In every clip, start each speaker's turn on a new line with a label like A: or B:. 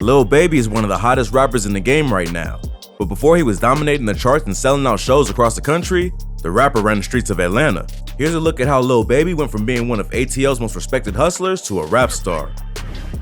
A: Lil Baby is one of the hottest rappers in the game right now. But before he was dominating the charts and selling out shows across the country, the rapper ran the streets of Atlanta. Here's a look at how Lil Baby went from being one of ATL's most respected hustlers to a rap star.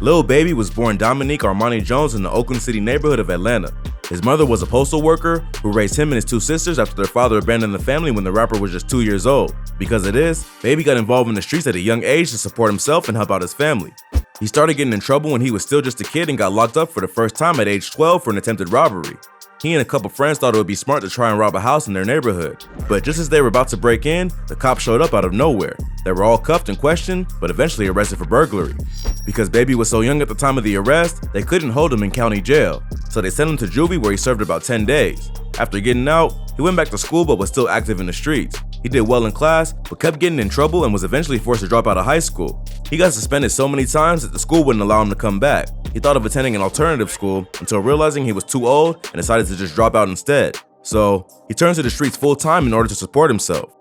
A: Lil Baby was born Dominique Armani Jones in the Oakland City neighborhood of Atlanta. His mother was a postal worker who raised him and his two sisters after their father abandoned the family when the rapper was just 2 years old. Because of this, Baby got involved in the streets at a young age to support himself and help out his family. He started getting in trouble when he was still just a kid and got locked up for the first time at age 12 for an attempted robbery. He and a couple friends thought it would be smart to try and rob a house in their neighborhood. But just as they were about to break in, the cops showed up out of nowhere. They were all cuffed and questioned, but eventually arrested for burglary. Because Baby was so young at the time of the arrest, they couldn't hold him in county jail. So they sent him to juvie where he served about 10 days. After getting out, he went back to school but was still active in the streets. He did well in class, but kept getting in trouble and was eventually forced to drop out of high school. He got suspended so many times that the school wouldn't allow him to come back. He thought of attending an alternative school until realizing he was too old and decided to just drop out instead. So, he turned to the streets full time in order to support himself.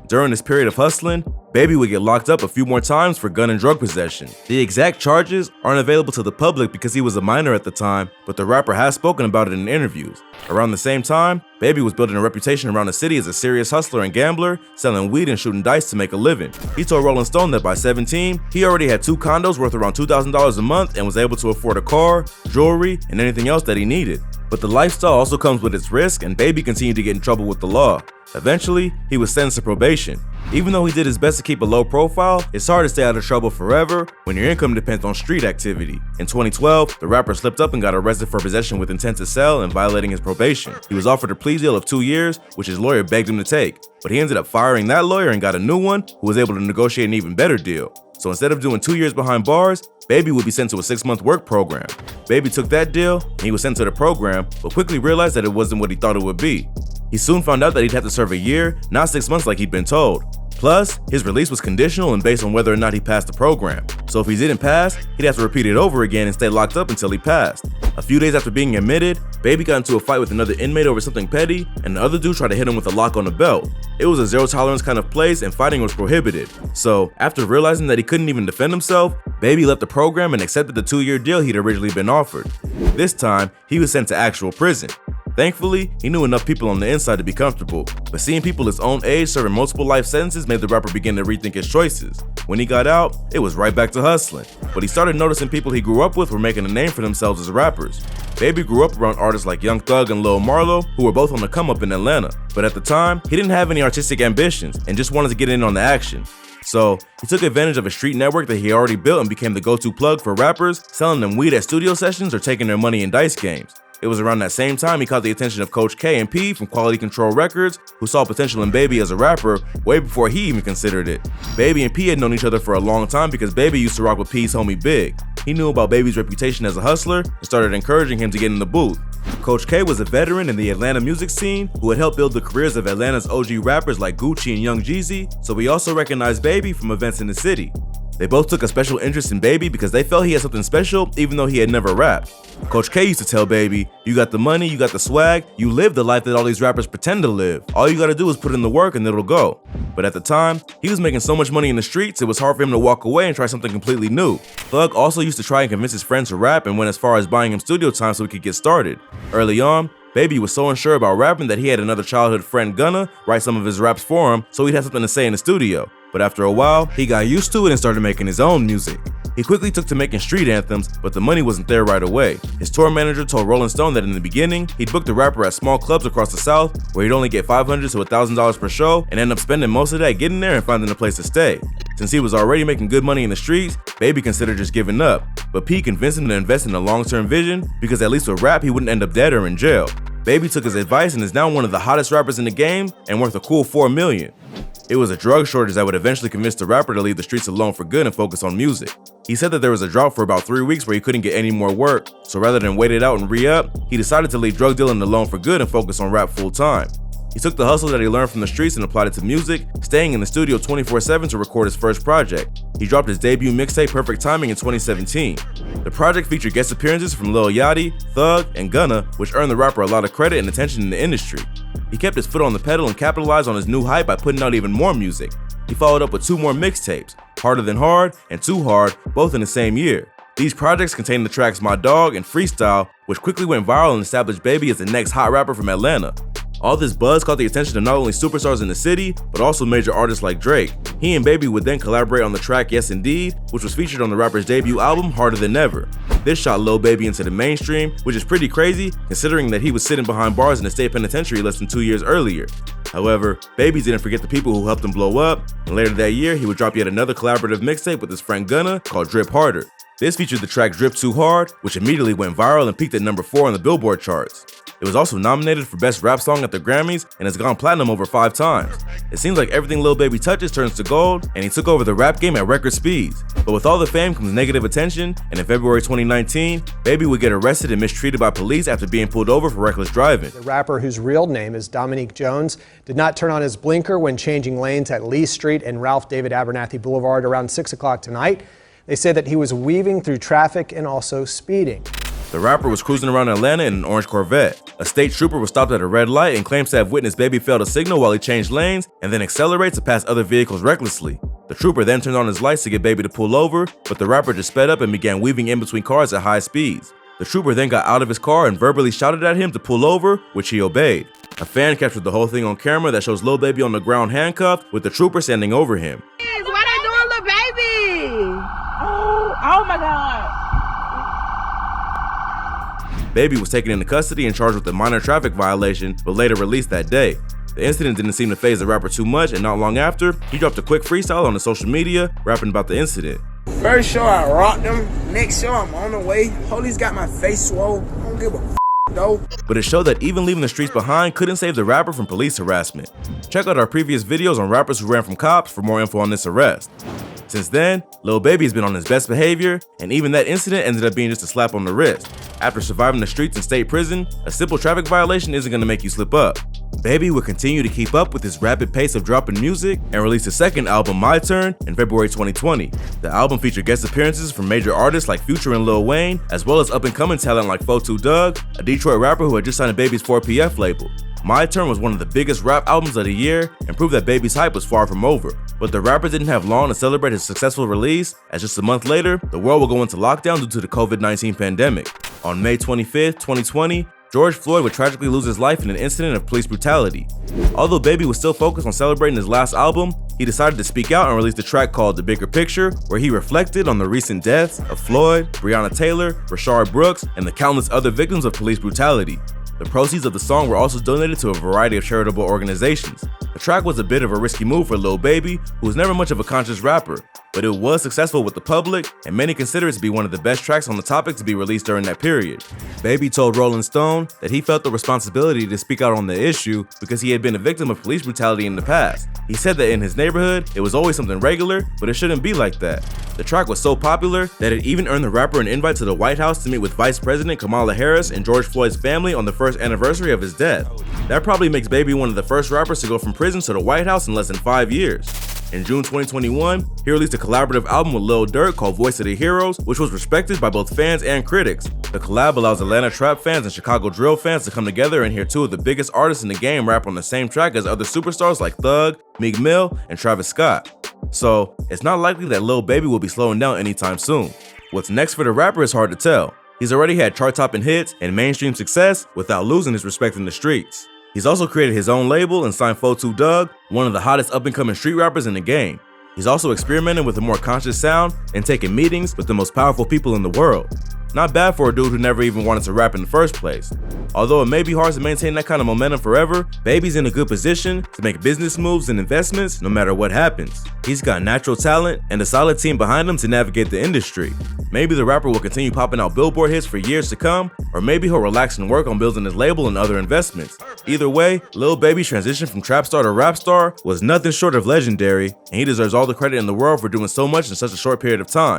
A: During this period of hustling, Baby would get locked up a few more times for gun and drug possession. The exact charges aren't available to the public because he was a minor at the time, but the rapper has spoken about it in interviews. Around the same time, Baby was building a reputation around the city as a serious hustler and gambler, selling weed and shooting dice to make a living. He told Rolling Stone that by 17, he already had 2 condos worth around $2,000 a month and was able to afford a car, jewelry, and anything else that he needed. But the lifestyle also comes with its risk, and Baby continued to get in trouble with the law. Eventually, he was sentenced to probation. Even though he did his best to keep a low profile, it's hard to stay out of trouble forever when your income depends on street activity. In 2012, the rapper slipped up and got arrested for possession with intent to sell and violating his probation. He was offered a plea deal of 2 years, which his lawyer begged him to take, but he ended up firing that lawyer and got a new one who was able to negotiate an even better deal. So instead of doing 2 years behind bars, Baby would be sent to a 6-month work program. Baby took that deal, and he was sent to the program, but quickly realized that it wasn't what he thought it would be. He soon found out that he'd have to serve a year, not 6 months like he'd been told. Plus, his release was conditional and based on whether or not he passed the program. So if he didn't pass, he'd have to repeat it over again and stay locked up until he passed. A few days after being admitted, Baby got into a fight with another inmate over something petty, and the other dude tried to hit him with a lock on the belt. It was a zero-tolerance kind of place and fighting was prohibited. So, after realizing that he couldn't even defend himself, Baby left the program and accepted the 2-year deal he'd originally been offered. This time, he was sent to actual prison. Thankfully, he knew enough people on the inside to be comfortable, but seeing people his own age serving multiple life sentences made the rapper begin to rethink his choices. When he got out, it was right back to hustling, but he started noticing people he grew up with were making a name for themselves as rappers. Baby grew up around artists like Young Thug and Lil Marlo, who were both on the come up in Atlanta, but at the time, he didn't have any artistic ambitions and just wanted to get in on the action. So, he took advantage of a street network that he already built and became the go-to plug for rappers, selling them weed at studio sessions or taking their money in dice games. It was around that same time he caught the attention of Coach K and P from Quality Control Records, who saw potential in Baby as a rapper way before he even considered it. Baby and P had known each other for a long time because Baby used to rock with P's homie Big. He knew about Baby's reputation as a hustler and started encouraging him to get in the booth. Coach K was a veteran in the Atlanta music scene who had helped build the careers of Atlanta's OG rappers like Gucci and Young Jeezy, so he also recognized Baby from events in the city. They both took a special interest in Baby because they felt he had something special even though he had never rapped. Coach K used to tell Baby, "You got the money, you got the swag, you live the life that all these rappers pretend to live. All you gotta do is put in the work and it'll go." But at the time, he was making so much money in the streets, it was hard for him to walk away and try something completely new. Thug also used to try and convince his friends to rap and went as far as buying him studio time so he could get started. Early on, Baby was so unsure about rapping that he had another childhood friend, Gunna, write some of his raps for him so he'd have something to say in the studio. But after a while, he got used to it and started making his own music. He quickly took to making street anthems, but the money wasn't there right away. His tour manager told Rolling Stone that in the beginning, he'd book the rapper at small clubs across the South, where he'd only get $500 to $1,000 per show, and end up spending most of that getting there and finding a place to stay. Since he was already making good money in the streets, Baby considered just giving up. But P convinced him to invest in a long-term vision, because at least with rap, he wouldn't end up dead or in jail. Baby took his advice and is now one of the hottest rappers in the game and worth a cool $4 million. It was a drug shortage that would eventually convince the rapper to leave the streets alone for good and focus on music. He said that there was a drought for about 3 weeks where he couldn't get any more work, so rather than wait it out and re-up, he decided to leave drug dealing alone for good and focus on rap full-time. He took the hustle that he learned from the streets and applied it to music, staying in the studio 24/7 to record his first project. He dropped his debut mixtape Perfect Timing in 2017. The project featured guest appearances from Lil Yachty, Thug, and Gunna, which earned the rapper a lot of credit and attention in the industry. He kept his foot on the pedal and capitalized on his new hype by putting out even more music. He followed up with 2 more mixtapes, Harder Than Hard and Too Hard, both in the same year. These projects contain the tracks My Dog and Freestyle, which quickly went viral and established Baby as the next hot rapper from Atlanta. All this buzz caught the attention of not only superstars in the city, but also major artists like Drake. He and Baby would then collaborate on the track Yes Indeed, which was featured on the rapper's debut album Harder Than Ever. This shot Lil Baby into the mainstream, which is pretty crazy considering that he was sitting behind bars in the state penitentiary less than 2 years earlier. However, Baby didn't forget the people who helped him blow up, and later that year he would drop yet another collaborative mixtape with his friend Gunna called Drip Harder. This featured the track Drip Too Hard, which immediately went viral and peaked at number 4 on the Billboard charts. It was also nominated for Best Rap Song at the Grammys and has gone platinum over 5 times. It seems like everything Lil Baby touches turns to gold, and he took over the rap game at record speeds. But with all the fame comes negative attention, and in February 2019, Baby would get arrested and mistreated by police after being pulled over for reckless driving.
B: The rapper, whose real name is Dominique Jones, did not turn on his blinker when changing lanes at Lee Street and Ralph David Abernathy Boulevard around 6 o'clock tonight. They said that he was weaving through traffic and also speeding.
A: The rapper was cruising around Atlanta in an orange Corvette. A state trooper was stopped at a red light and claims to have witnessed Baby fail to signal while he changed lanes and then accelerates to pass other vehicles recklessly. The trooper then turned on his lights to get Baby to pull over, but the rapper just sped up and began weaving in between cars at high speeds. The trooper then got out of his car and verbally shouted at him to pull over, which he obeyed. A fan captured the whole thing on camera that shows Lil Baby on the ground handcuffed with the trooper standing over him.
C: What are you doing, Lil Baby? Oh my God.
A: Baby was taken into custody and charged with a minor traffic violation, but later released that day. The incident didn't seem to faze the rapper too much, and not long after, he dropped a quick freestyle on his social media, rapping about the incident.
D: First show I rocked them, next show I'm on the way. Police got my face swole, I don't give a though.
A: But it showed that even leaving the streets behind couldn't save the rapper from police harassment. Check out our previous videos on rappers who ran from cops for more info on this arrest. Since then, Lil Baby has been on his best behavior, and even that incident ended up being just a slap on the wrist. After surviving the streets in state prison, a simple traffic violation isn't going to make you slip up. Baby would continue to keep up with his rapid pace of dropping music and released his second album, My Turn, in February 2020. The album featured guest appearances from major artists like Future and Lil Wayne, as well as up-and-coming talent like Fotu Doug, a Detroit rapper who had just signed Baby's 4PF label. My Turn was one of the biggest rap albums of the year and proved that Baby's hype was far from over. But the rapper didn't have long to celebrate his successful release, as just a month later, the world will go into lockdown due to the COVID-19 pandemic. On May 25, 2020, George Floyd would tragically lose his life in an incident of police brutality. Although Baby was still focused on celebrating his last album, he decided to speak out and released a track called The Bigger Picture, where he reflected on the recent deaths of Floyd, Breonna Taylor, Rashard Brooks, and the countless other victims of police brutality. The proceeds of the song were also donated to a variety of charitable organizations. The track was a bit of a risky move for Lil Baby, who was never much of a conscious rapper, but it was successful with the public, and many consider it to be one of the best tracks on the topic to be released during that period. Baby told Rolling Stone that he felt the responsibility to speak out on the issue because he had been a victim of police brutality in the past. He said that in his neighborhood, it was always something regular, but it shouldn't be like that. The track was so popular that it even earned the rapper an invite to the White House to meet with Vice President Kamala Harris and George Floyd's family on the first anniversary of his death. That probably makes Baby one of the first rappers to go from prison to the White House in less than 5 years. In June 2021, he released a collaborative album with Lil Durk called Voice of the Heroes, which was respected by both fans and critics. The collab allows Atlanta trap fans and Chicago drill fans to come together and hear two of the biggest artists in the game rap on the same track as other superstars like Thug, Meek Mill, and Travis Scott. So, it's not likely that Lil Baby will be slowing down anytime soon. What's next for the rapper is hard to tell. He's already had chart-topping hits and mainstream success without losing his respect in the streets. He's also created his own label and signed Fotu Doug, one of the hottest up-and-coming street rappers in the game. He's also experimenting with a more conscious sound and taking meetings with the most powerful people in the world. Not bad for a dude who never even wanted to rap in the first place. Although it may be hard to maintain that kind of momentum forever, Baby's in a good position to make business moves and investments no matter what happens. He's got natural talent and a solid team behind him to navigate the industry. Maybe the rapper will continue popping out Billboard hits for years to come, or maybe he'll relax and work on building his label and other investments. Either way, Lil Baby's transition from trap star to rap star was nothing short of legendary, and he deserves all the credit in the world for doing so much in such a short period of time.